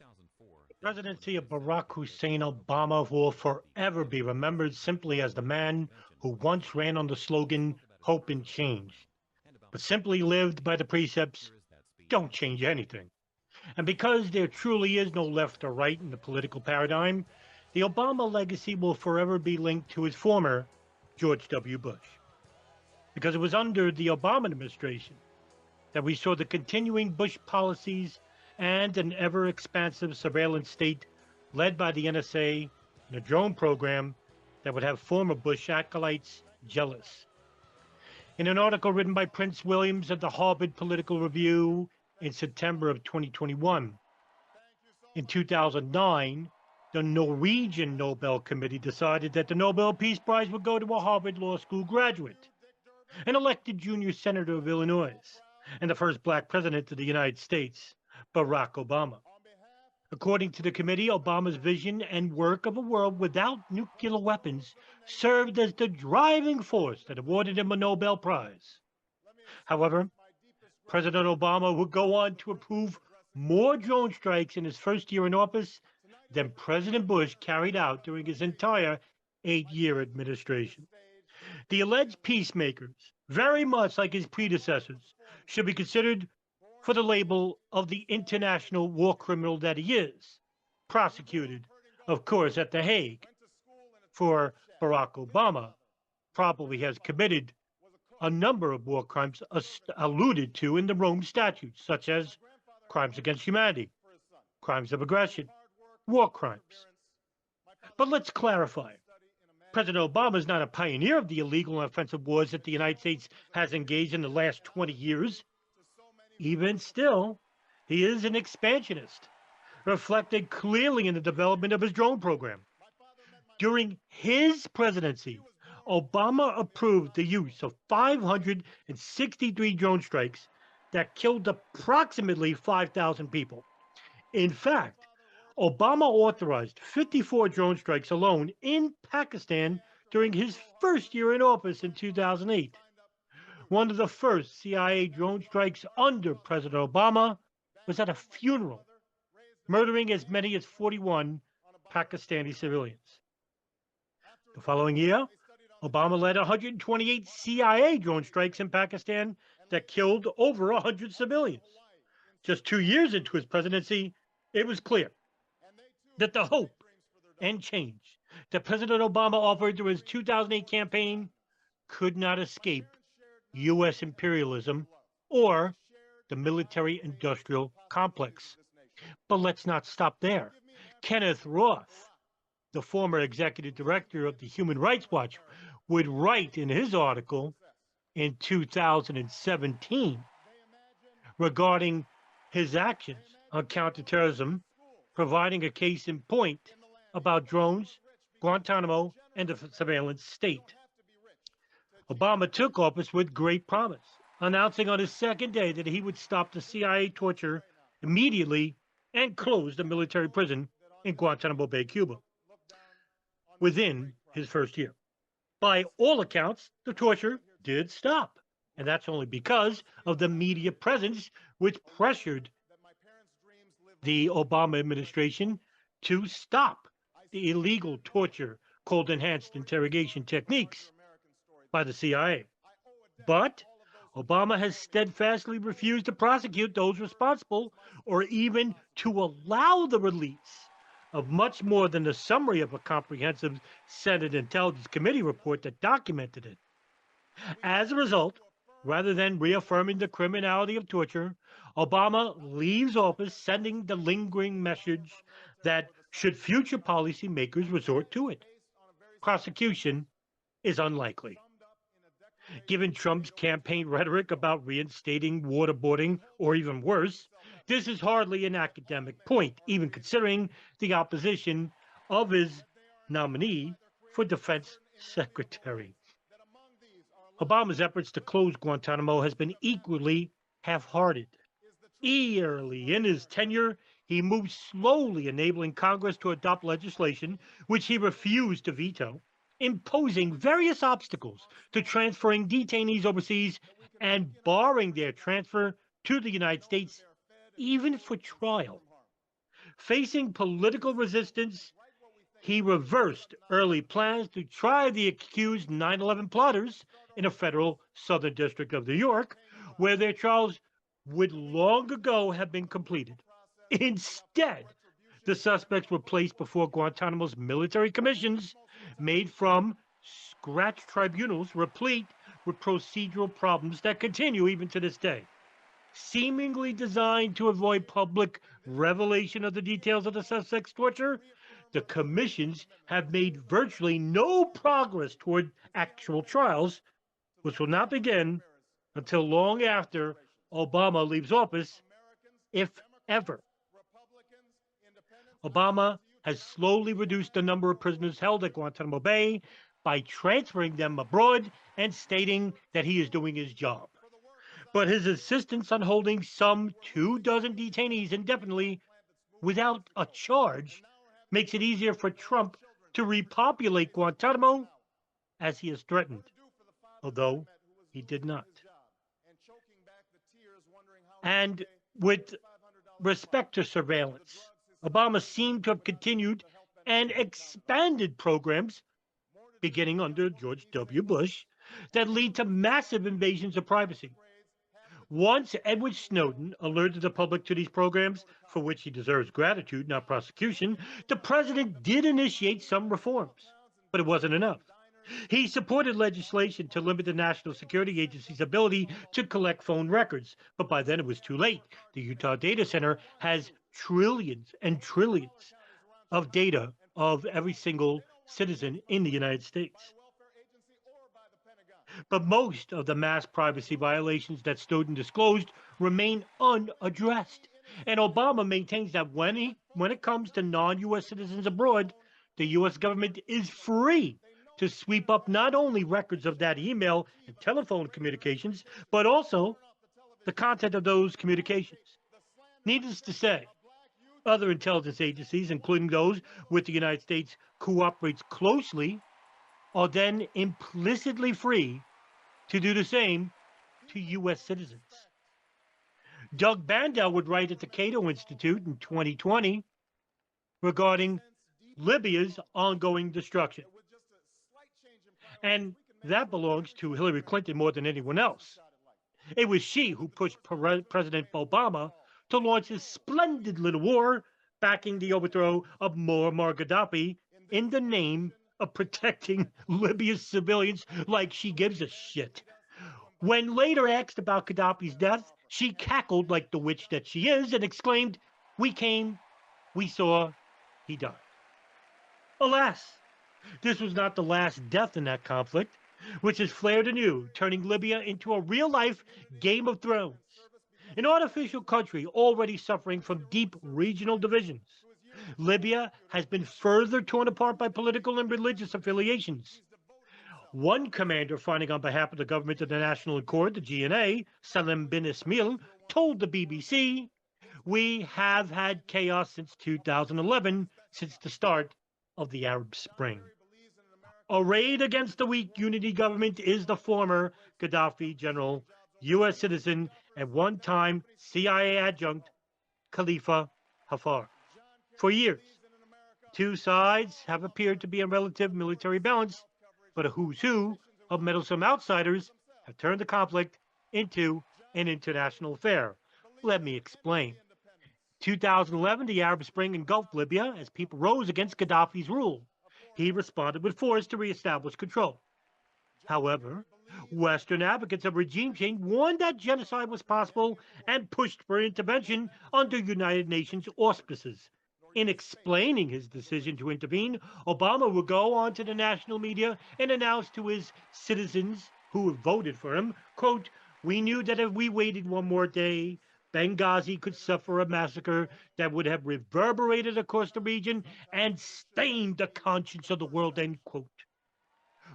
The presidency of Barack Hussein Obama will forever be remembered simply as the man who once ran on the slogan, hope and change, but simply lived by the precepts, don't change anything. And because there truly is no left or right in the political paradigm, the Obama legacy will forever be linked to his former George W. Bush. Because it was under the Obama administration that we saw the continuing Bush policies and an ever expansive surveillance state led by the NSA and a drone program that would have former Bush acolytes jealous. In an article written by Prince Williams of the Harvard Political Review in September of 2021, in 2009, the Norwegian Nobel Committee decided that the Nobel Peace Prize would go to a Harvard Law School graduate, an elected junior senator of Illinois, and the first black president of the United States, Barack Obama. According to the committee, Obama's vision and work of a world without nuclear weapons served as the driving force that awarded him a Nobel Prize. However, President Obama would go on to approve more drone strikes in his first year in office than President Bush carried out during his entire 8-year administration. The alleged peacemakers, very much like his predecessors, should be considered for the label of the international war criminal that he is, prosecuted, of course, at The Hague. For Barack Obama probably has committed a number of war crimes alluded to in the Rome Statutes, such as crimes against humanity, crimes of aggression, war crimes. But let's clarify. President Obama is not a pioneer of the illegal and offensive wars that the United States has engaged in the last 20 years. Even still, he is an expansionist, reflected clearly in the development of his drone program. During his presidency, Obama approved the use of 563 drone strikes that killed approximately 5,000 people. In fact, Obama authorized 54 drone strikes alone in Pakistan during his first year in office in 2008. One of the first CIA drone strikes under President Obama was at a funeral, murdering as many as 41 Pakistani civilians. The following year, Obama led 128 CIA drone strikes in Pakistan that killed over 100 civilians. Just 2 years into his presidency, it was clear that the hope and change that President Obama offered through his 2008 campaign could not escape U.S. imperialism or the military-industrial complex. But let's not stop there. Kenneth Roth, the former executive director of the Human Rights Watch, would write in his article in 2017 regarding his actions on counterterrorism, providing a case in point about drones, Guantanamo, and the surveillance state. Obama took office with great promise, announcing on his second day that he would stop the CIA torture immediately and close the military prison in Guantanamo Bay, Cuba, within his first year. By all accounts, the torture did stop, and that's only because of the media presence which pressured the Obama administration to stop the illegal torture called enhanced interrogation techniques by the CIA. But Obama has steadfastly refused to prosecute those responsible or even to allow the release of much more than the summary of a comprehensive Senate Intelligence Committee report that documented it. As a result, rather than reaffirming the criminality of torture, Obama leaves office sending the lingering message that should future policymakers resort to it, prosecution is unlikely. Given Trump's campaign rhetoric about reinstating waterboarding, or even worse, this is hardly an academic point, even considering the opposition of his nominee for defense secretary. Obama's efforts to close Guantanamo has been equally half-hearted. Early in his tenure, he moved slowly, enabling Congress to adopt legislation which he refused to veto, imposing various obstacles to transferring detainees overseas and barring their transfer to the United States, even for trial. Facing political resistance, he reversed early plans to try the accused 9/11 plotters in a federal Southern District of New York, where their trials would long ago have been completed. Instead, the suspects were placed before Guantanamo's military commissions, made from scratch tribunals replete with procedural problems that continue even to this day. Seemingly designed to avoid public revelation of the details of the suspect's torture, the commissions have made virtually no progress toward actual trials, which will not begin until long after Obama leaves office, if ever. Obama has slowly reduced the number of prisoners held at Guantanamo Bay by transferring them abroad and stating that he is doing his job. But his insistence on holding some 2 dozen detainees indefinitely without a charge makes it easier for Trump to repopulate Guantanamo as he has threatened, although he did not. And with respect to surveillance, Obama seemed to have continued and expanded programs beginning under George W. Bush that lead to massive invasions of privacy. Once Edward Snowden alerted the public to these programs, for which he deserves gratitude, not prosecution, the president did initiate some reforms, but it wasn't enough. He supported legislation to limit the National Security Agency's ability to collect phone records, but by then it was too late. The Utah Data Center has trillions and trillions of data of every single citizen in the United States. But most of the mass privacy violations that Snowden disclosed remain unaddressed. And Obama maintains that when it comes to non-U.S. citizens abroad, the U.S. government is free to sweep up not only records of that email and telephone communications, but also the content of those communications. Needless to say, other intelligence agencies, including those with the United States, cooperates closely, are then implicitly free to do the same to U.S. citizens. Doug Bandel would write at the Cato Institute in 2020 regarding Libya's ongoing destruction. And that belongs to Hillary Clinton more than anyone else. It was she who pushed President Obama to launch his splendid little war backing the overthrow of Muammar Gaddafi in the name of protecting Libya's civilians like she gives a shit. When later asked about Gaddafi's death, she cackled like the witch that she is and exclaimed, "We came, we saw, he died." Alas, this was not the last death in that conflict, which has flared anew, turning Libya into a real-life Game of Thrones, an artificial country already suffering from deep regional divisions. Libya has been further torn apart by political and religious affiliations. One commander fighting on behalf of the government of the National Accord, the GNA, Salim bin Ismail, told the BBC, "We have had chaos since 2011, since the start of the Arab Spring." Arrayed against the weak unity government is the former Gaddafi general, U.S. citizen, and one-time CIA adjunct, Khalifa Haftar. For years, two sides have appeared to be in relative military balance, but a who's who of meddlesome outsiders have turned the conflict into an international affair. Let me explain. 2011, the Arab Spring engulfed Libya as people rose against Gaddafi's rule. He responded with force to reestablish control. However, Western advocates of regime change warned that genocide was possible and pushed for intervention under United Nations auspices. In explaining his decision to intervene, Obama would go onto the national media and announce to his citizens who voted for him, quote, "We knew that if we waited one more day, Benghazi could suffer a massacre that would have reverberated across the region and stained the conscience of the world," end quote.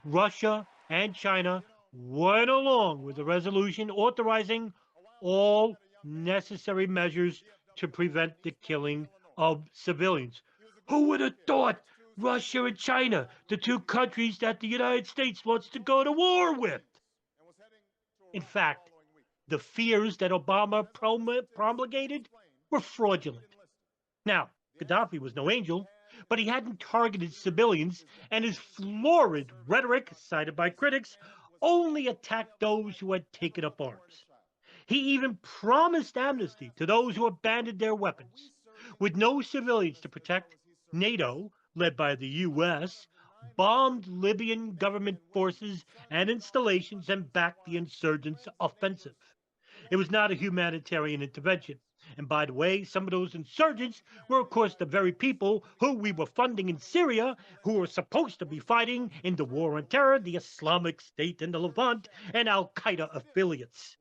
Russia and China went along with the resolution authorizing all necessary measures to prevent the killing of civilians. Who would have thought Russia and China, the two countries that the United States wants to go to war with? In fact, the fears that Obama promulgated were fraudulent. Now, Gaddafi was no angel, but he hadn't targeted civilians, and his florid rhetoric, cited by critics, only attacked those who had taken up arms. He even promised amnesty to those who abandoned their weapons. With no civilians to protect, NATO, led by the US, bombed Libyan government forces and installations and backed the insurgents' offensive. It was not a humanitarian intervention. And by the way, some of those insurgents were, of course, the very people who we were funding in Syria, who were supposed to be fighting in the war on terror, the Islamic State in the Levant, and Al Qaeda affiliates.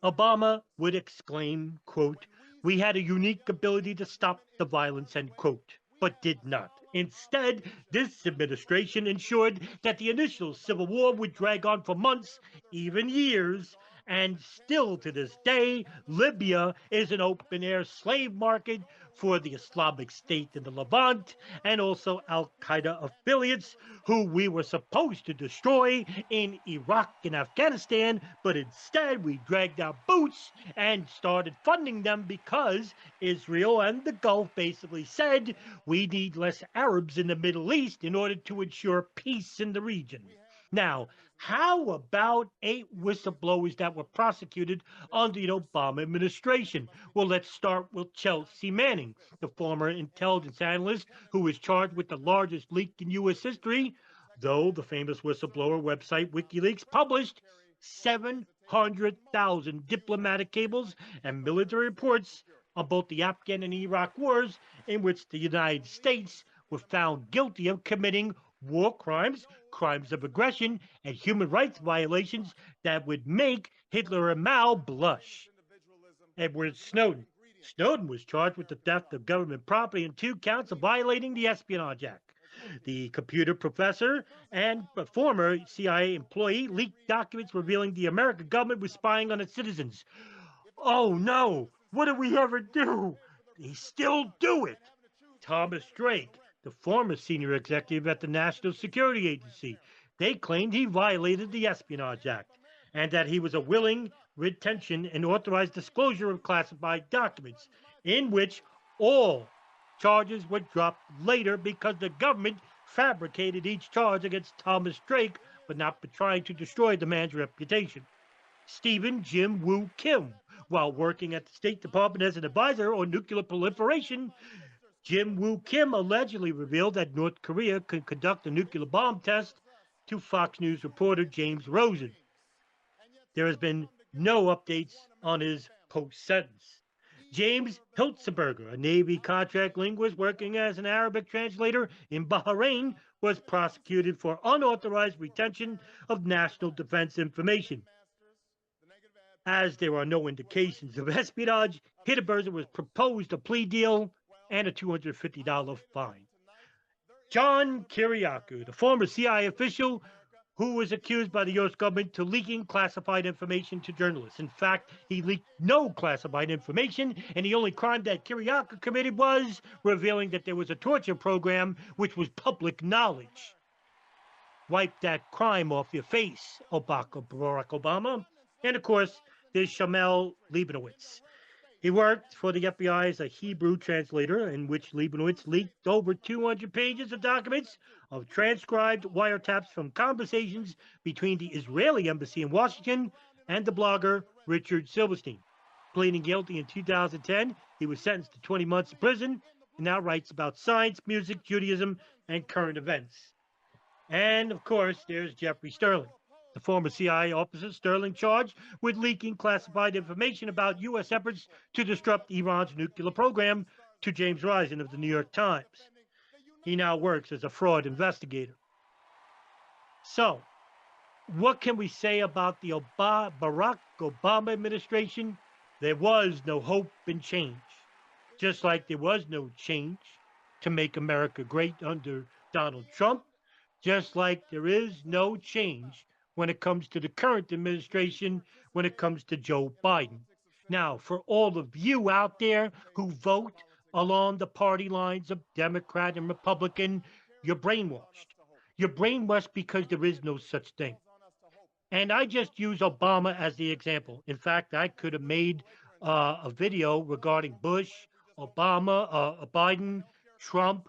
Obama would exclaim, quote, "We had a unique ability to stop the violence," end quote, but did not. Instead, this administration ensured that the initial civil war would drag on for months, even years, and still to this day, Libya is an open air slave market for the Islamic State in the Levant and also Al Qaeda affiliates who we were supposed to destroy in Iraq and Afghanistan, but instead we dragged our boots and started funding them because Israel and the Gulf basically said we need less Arabs in the Middle East in order to ensure peace in the region. Now, how about 8 whistleblowers that were prosecuted under the Obama administration? Well, let's start with Chelsea Manning, the former intelligence analyst who was charged with the largest leak in U.S. history, though the famous whistleblower website WikiLeaks published 700,000 diplomatic cables and military reports on both the Afghan and Iraq wars, in which the United States were found guilty of committing war crimes, crimes of aggression, and human rights violations that would make Hitler and Mao blush. Edward Snowden. Snowden was charged with the theft of government property and 2 counts of violating the Espionage Act. The computer professor and a former CIA employee leaked documents revealing the American government was spying on its citizens. Oh no, what did we ever do? They still do it. Thomas Drake, the former senior executive at the National Security Agency. They claimed he violated the Espionage Act and that he was a willing retention and authorized disclosure of classified documents, in which all charges were dropped later because the government fabricated each charge against Thomas Drake, but not for trying to destroy the man's reputation. Stephen Jim Woo Kim, while working at the State Department as an advisor on nuclear proliferation, Jim Woo Kim allegedly revealed that North Korea could conduct a nuclear bomb test to Fox News reporter James Rosen. There has been no updates on his post sentence. James Hiltzenberger, a Navy contract linguist working as an Arabic translator in Bahrain, was prosecuted for unauthorized retention of national defense information. As there are no indications of espionage, Hiltzenberger was proposed a plea deal and a $250 fine. John Kiriakou, the former CIA official who was accused by the U.S. government to leaking classified information to journalists. In fact, he leaked no classified information, and the only crime that Kiriakou committed was revealing that there was a torture program which was public knowledge. Wipe that crime off your face, Barack Obama. And of course, there's Shamel Leibowitz. He worked for the FBI as a Hebrew translator, in which Leibowitz leaked over 200 pages of documents of transcribed wiretaps from conversations between the Israeli embassy in Washington and the blogger Richard Silverstein. Pleading guilty in 2010, he was sentenced to 20 months in prison and now writes about science, music, Judaism, and current events. And of course, there's Jeffrey Sterling, the former CIA officer. Sterling charged with leaking classified information about U.S. efforts to disrupt Iran's nuclear program to James Risen of the New York Times. He now works as a fraud investigator. So, what can we say about the Barack Obama administration? There was no hope in change. Just like there was no change to make America great under Donald Trump, just like there is no change when it comes to the current administration, when it comes to Joe Biden. Now, for all of you out there who vote along the party lines of Democrat and Republican, you're brainwashed. You're brainwashed because there is no such thing. And I just use Obama as the example. In fact, I could have made a video regarding Bush, Obama, Biden, Trump,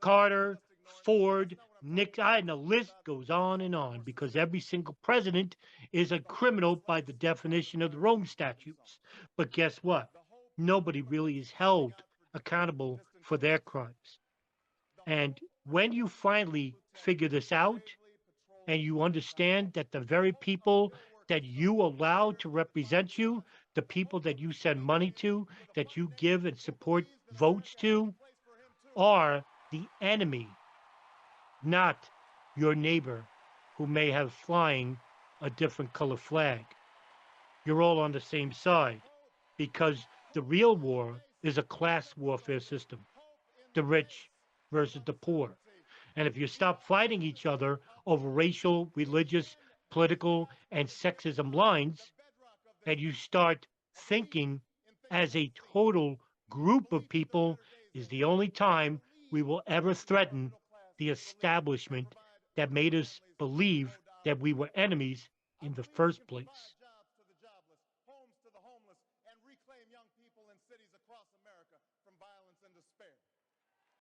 Carter, Ford, Nixon, and the list goes on and on because every single president is a criminal by the definition of the Rome statutes. But guess what? Nobody really is held accountable for their crimes. And when you finally figure this out and you understand that the very people that you allow to represent you, the people that you send money to, that you give and support votes to, are the enemy, not your neighbor who may have flying a different color flag. You're all on the same side because the real war is a class warfare system, the rich versus the poor. And if you stop fighting each other over racial, religious, political, and sexism lines, and you start thinking as a total group of people, is the only time we will ever threaten the establishment that made us believe that we were enemies in the first place.